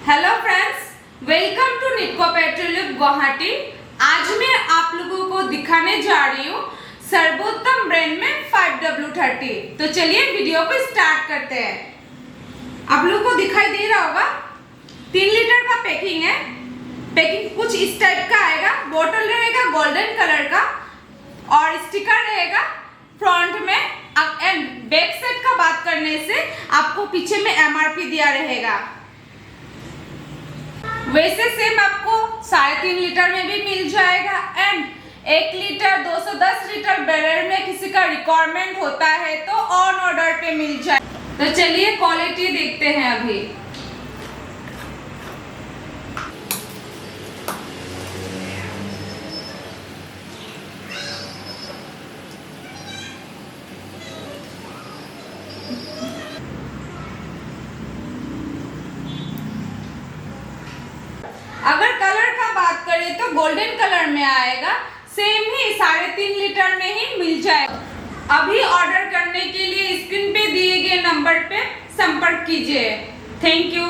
Hello friends, welcome to Nitco petroleum Guwahati. आज मैं आप लोगों को दिखाने जा रही हूँ सर्वोत्तम ब्रांड में 5W30। तो चलिए वीडियो को स्टार्ट करते हैं। आप लोगों को दिखाई दे रहा होगा 3 लीटर का पैकिंग है। पैकिंग कुछ इस टाइप का आएगा। बोतल रहेगा गोल्डन कलर का और स्टिकर रहेगा फ्रंट में। एंड बैक साइड का बात करने से आपको पीछे में MRP दिया रहेगा। वैसे सेम आपको 3.5 लीटर में भी मिल जाएगा एंड 1 लीटर 210 लीटर बैरल में किसी का रिक्वायरमेंट होता है तो ऑन ऑर्डर पे मिल जाए। तो चलिए क्वालिटी देखते हैं अभी। अगर कलर का बात करें तो गोल्डन कलर में आएगा। सेम ही 3.5 लीटर में ही मिल जाएगा। अभी ऑर्डर करने के लिए स्क्रीन पे दिए गए नंबर पे संपर्क कीजिए। Thank you.